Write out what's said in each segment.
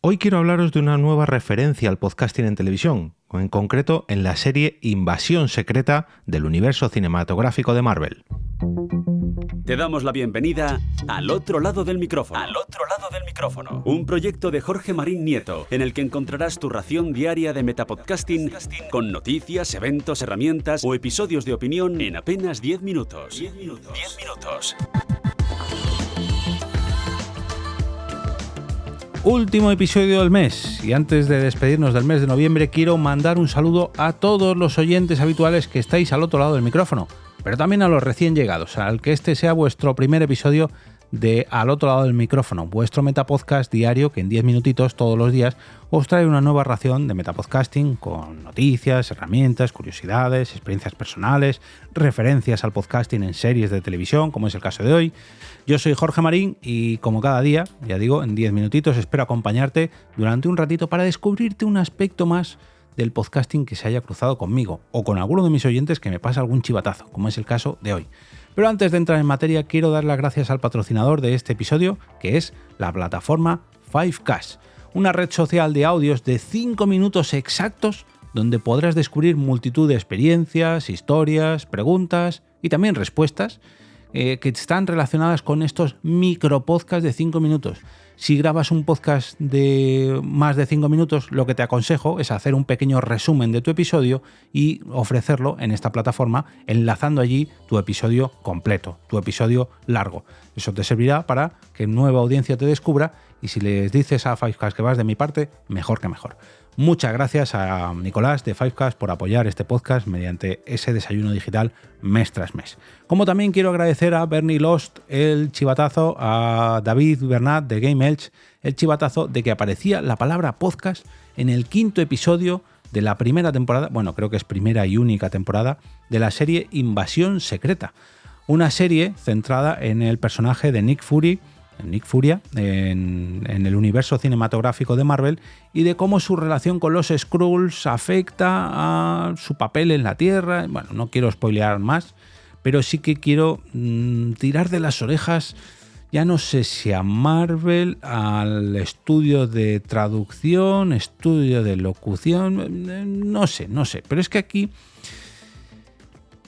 Hoy quiero hablaros de una nueva referencia al podcasting en televisión, en concreto en la serie Invasión Secreta del universo cinematográfico de Marvel. Te damos la bienvenida Al Otro Lado del Micrófono. Al Otro Lado del Micrófono. Un proyecto de Jorge Marín Nieto, en el que encontrarás tu ración diaria de metapodcasting con noticias, eventos, herramientas o episodios de opinión en apenas 10 minutos. 10 minutos. Último episodio del mes, y antes de despedirnos del mes de noviembre quiero mandar un saludo a todos los oyentes habituales que estáis al otro lado del micrófono, pero también a los recién llegados, al que este sea vuestro primer episodio de Al Otro Lado del Micrófono, vuestro metapodcast diario que en 10 minutitos todos los días os trae una nueva ración de metapodcasting con noticias, herramientas, curiosidades, experiencias personales, referencias al podcasting en series de televisión, como es el caso de hoy. Yo soy Jorge Marín y como cada día, ya digo, en 10 minutitos espero acompañarte durante un ratito para descubrirte un aspecto más del podcasting que se haya cruzado conmigo o con alguno de mis oyentes que me pasa algún chivatazo, como es el caso de hoy. Pero antes de entrar en materia, quiero dar las gracias al patrocinador de este episodio, que es la plataforma Fivecast, una red social de audios de 5 minutos exactos donde podrás descubrir multitud de experiencias, historias, preguntas y también respuestas que están relacionadas con estos micropodcasts de 5 minutos. Si grabas un podcast de más de 5 minutos, lo que te aconsejo es hacer un pequeño resumen de tu episodio y ofrecerlo en esta plataforma, enlazando allí tu episodio completo, tu episodio largo. Eso te servirá para que nueva audiencia te descubra y si les dices a Fivecast que vas de mi parte, mejor que mejor. Muchas gracias a Nicolás de Fivecast por apoyar este podcast mediante ese desayuno digital mes tras mes. Como también quiero agradecer a Bernie Lost el chivatazo, a David Bernat de Game Elch el chivatazo de que aparecía la palabra podcast en el 5º episodio de la primera temporada, bueno, creo que es primera y única temporada, de la serie Invasión Secreta. Una serie centrada en el personaje de Nick Furia en el universo cinematográfico de Marvel y de cómo su relación con los Skrulls afecta a su papel en la Tierra. Bueno, no quiero spoilear más, pero sí que quiero tirar de las orejas, ya no sé si a Marvel, al estudio de traducción, estudio de locución, no sé, pero es que aquí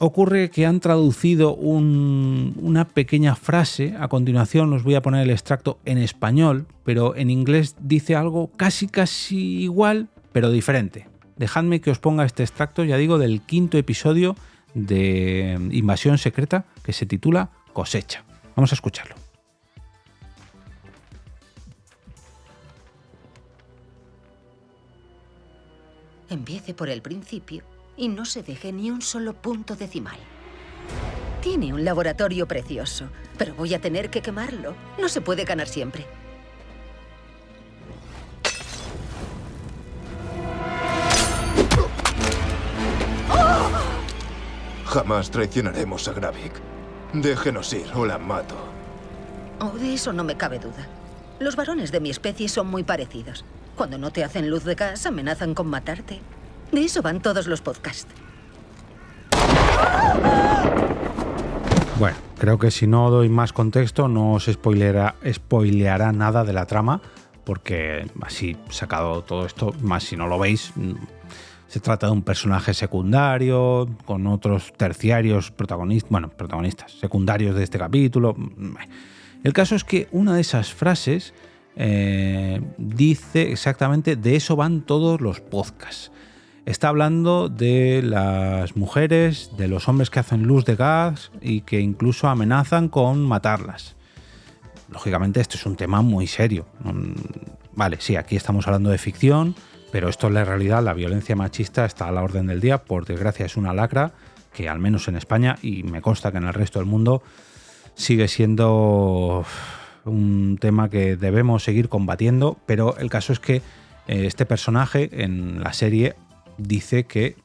ocurre que han traducido una pequeña frase. A continuación os voy a poner el extracto en español, pero en inglés dice algo casi igual, pero diferente. Dejadme que os ponga este extracto, ya digo, del 5º episodio de Invasión Secreta, que se titula Cosecha. Vamos a escucharlo. Empiece por el principio y no se deje ni un solo punto decimal. Tiene un laboratorio precioso, pero voy a tener que quemarlo. No se puede ganar siempre. Jamás traicionaremos a Gravik. Déjenos ir o la mato. Oh, de eso no me cabe duda. Los varones de mi especie son muy parecidos. Cuando no te hacen luz de gas, amenazan con matarte. De eso van todos los podcasts. Bueno, creo que si no doy más contexto no os spoileará nada de la trama, porque así sacado todo esto, más si no lo veis, se trata de un personaje secundario con otros terciarios protagonistas secundarios de este capítulo. El caso es que una de esas frases dice exactamente: de eso van todos los podcasts. Está hablando de las mujeres, de los hombres que hacen luz de gas y que incluso amenazan con matarlas. Lógicamente esto es un tema muy serio. Vale, sí, aquí estamos hablando de ficción, pero esto en la realidad, la violencia machista está a la orden del día. Por desgracia es una lacra que al menos en España, y me consta que en el resto del mundo, sigue siendo un tema que debemos seguir combatiendo. Pero el caso es que este personaje en la serie dice que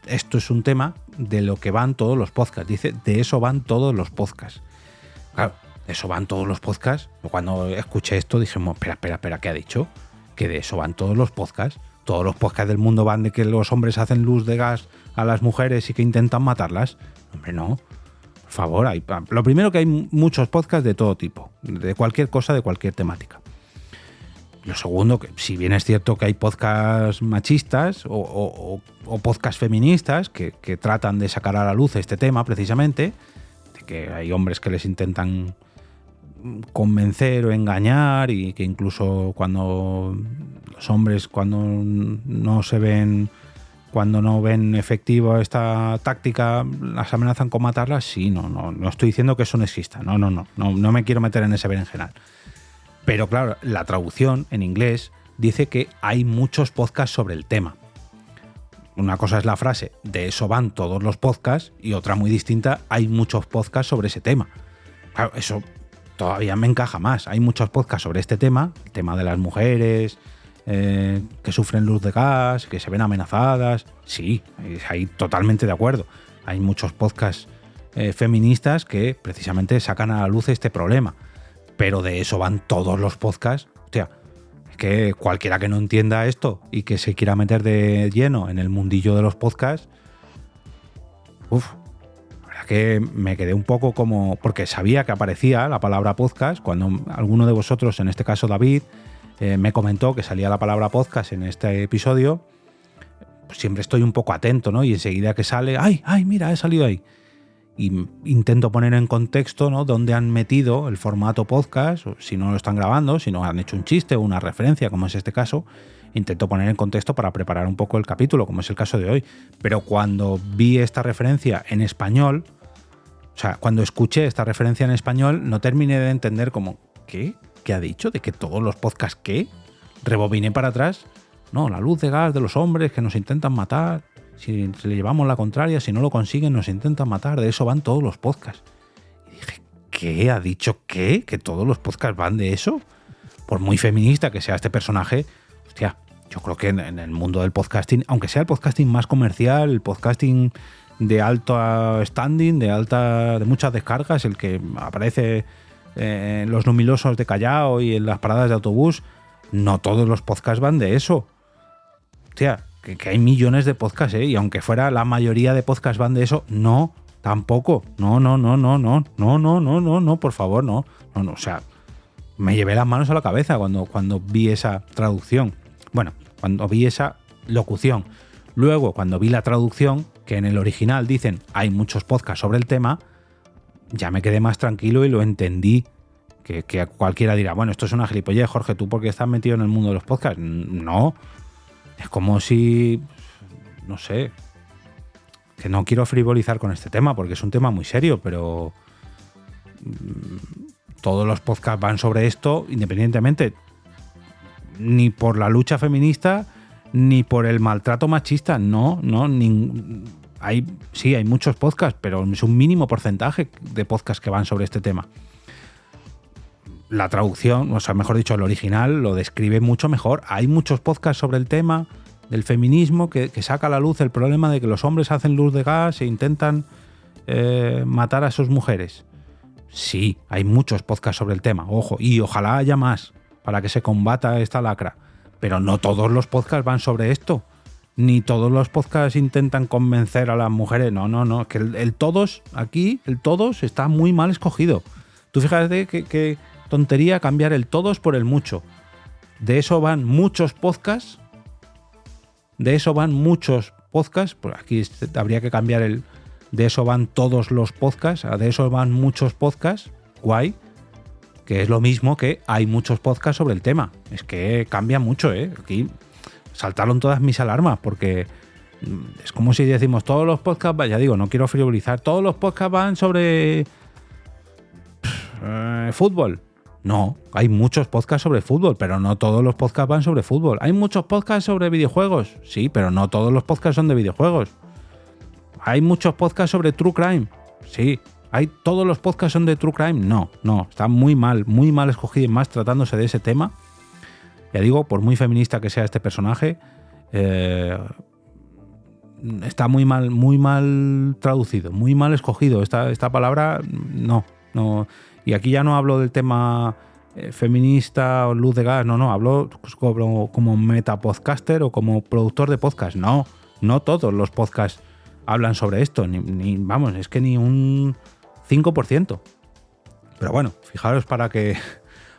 esto es un tema de lo que van todos los podcasts. Dice, de eso van todos los podcasts. Claro, de eso van todos los podcasts. Cuando escuché esto dije, espera, ¿qué ha dicho? Que de eso van todos los podcasts. Todos los podcasts del mundo van de que los hombres hacen luz de gas a las mujeres y que intentan matarlas. Hombre, no. Por favor, lo primero, que hay muchos podcasts de todo tipo, de cualquier cosa, de cualquier temática. Lo segundo, que si bien es cierto que hay podcasts machistas o podcasts feministas que tratan de sacar a la luz este tema precisamente, de que hay hombres que les intentan convencer o engañar y que incluso cuando los hombres cuando no ven efectiva esta táctica las amenazan con matarlas. Sí, no estoy diciendo que eso no exista, no me quiero meter en ese berenjenal. Pero claro, la traducción en inglés dice que hay muchos podcasts sobre el tema. Una cosa es la frase, de eso van todos los podcasts, y otra muy distinta, hay muchos podcasts sobre ese tema. Claro, eso todavía me encaja más. Hay muchos podcasts sobre este tema, el tema de las mujeres que sufren luz de gas, que se ven amenazadas. Sí, ahí totalmente de acuerdo. Hay muchos podcasts feministas que precisamente sacan a la luz este problema. Pero de eso van todos los podcasts. Hostia, es que cualquiera que no entienda esto y que se quiera meter de lleno en el mundillo de los podcasts, la verdad que me quedé un poco como... Porque sabía que aparecía la palabra podcast cuando alguno de vosotros, en este caso David, me comentó que salía la palabra podcast en este episodio. Pues siempre estoy un poco atento, ¿no? Y enseguida que sale, ¡ay, mira, he salido ahí! Y intento poner en contexto, ¿no?, dónde han metido el formato podcast, o si no lo están grabando, si no han hecho un chiste o una referencia, como es este caso. Intento poner en contexto para preparar un poco el capítulo, como es el caso de hoy. Pero cuando vi esta referencia en español, o sea, cuando escuché esta referencia en español, no terminé de entender como, ¿qué ha dicho? ¿De que todos los podcasts qué? Rebobiné para atrás. No, la luz de gas de los hombres que nos intentan matar. Si le llevamos la contraria, si no lo consiguen, nos intentan matar. De eso van todos los podcasts. Y dije, ¿qué? ¿Ha dicho qué? ¿Que todos los podcasts van de eso? Por muy feminista que sea este personaje, hostia, yo creo que en el mundo del podcasting, aunque sea el podcasting más comercial, el podcasting de alto standing, de muchas descargas, el que aparece en los numilosos de Callao y en las paradas de autobús, no todos los podcasts van de eso. Hostia, que hay millones de podcasts, y aunque fuera la mayoría de podcasts van de eso, no, tampoco, no, por favor, no, o sea, me llevé las manos a la cabeza cuando vi esa traducción, bueno, cuando vi esa locución. Luego, cuando vi la traducción, que en el original dicen hay muchos podcasts sobre el tema, ya me quedé más tranquilo y lo entendí. Que cualquiera dirá, bueno, esto es una gilipollez, Jorge, ¿tú por qué estás metido en el mundo de los podcasts? No. Es como si, no sé, que no quiero frivolizar con este tema porque es un tema muy serio, pero todos los podcasts van sobre esto, independientemente, ni por la lucha feminista, ni por el maltrato machista, hay muchos podcasts, pero es un mínimo porcentaje de podcasts que van sobre este tema. La traducción, o sea, mejor dicho, el original lo describe mucho mejor. Hay muchos podcasts sobre el tema del feminismo que saca a la luz el problema de que los hombres hacen luz de gas e intentan matar a sus mujeres. Sí, hay muchos podcasts sobre el tema, ojo, y ojalá haya más para que se combata esta lacra. Pero no todos los podcasts van sobre esto. Ni todos los podcasts intentan convencer a las mujeres. No, que el todos aquí, el todos está muy mal escogido. Tú fíjate que tontería cambiar el todos por el mucho. De eso van muchos podcasts. Pues aquí habría que cambiar el de eso van todos los podcasts a de eso van muchos podcasts. Guay. Que es lo mismo que hay muchos podcasts sobre el tema. Es que cambia mucho, ¿eh? Aquí saltaron todas mis alarmas porque es como si decimos todos los podcasts, ya digo, no quiero frivolizar, todos los podcasts van sobre fútbol. No, hay muchos podcasts sobre fútbol, pero no todos los podcasts van sobre fútbol. Hay muchos podcasts sobre videojuegos, sí, pero no todos los podcasts son de videojuegos. Hay muchos podcasts sobre true crime, sí. ¿Hay todos los podcasts son de true crime? No, está muy mal escogido, y más tratándose de ese tema. Ya digo, por muy feminista que sea este personaje, está muy mal traducido, muy mal escogido. Esta palabra, no. Y aquí ya no hablo del tema feminista o luz de gas, no, hablo como metapodcaster o como productor de podcast. No todos los podcasts hablan sobre esto, vamos, es que ni un 5%. Pero bueno, fijaros para que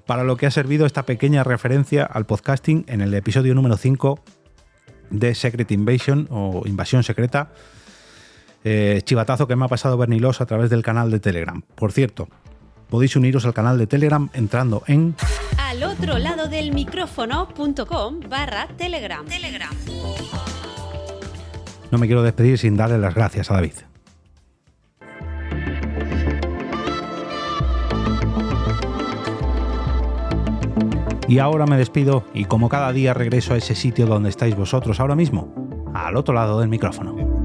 para lo que ha servido esta pequeña referencia al podcasting en el episodio número 5 de Secret Invasion o Invasión Secreta. Chivatazo que me ha pasado Bernilos a través del canal de Telegram. Por cierto, podéis uniros al canal de Telegram entrando en alotroladodelmicrófono.com/Telegram. No me quiero despedir sin darle las gracias a David. Y ahora me despido y como cada día regreso a ese sitio donde estáis vosotros ahora mismo, al otro lado del micrófono.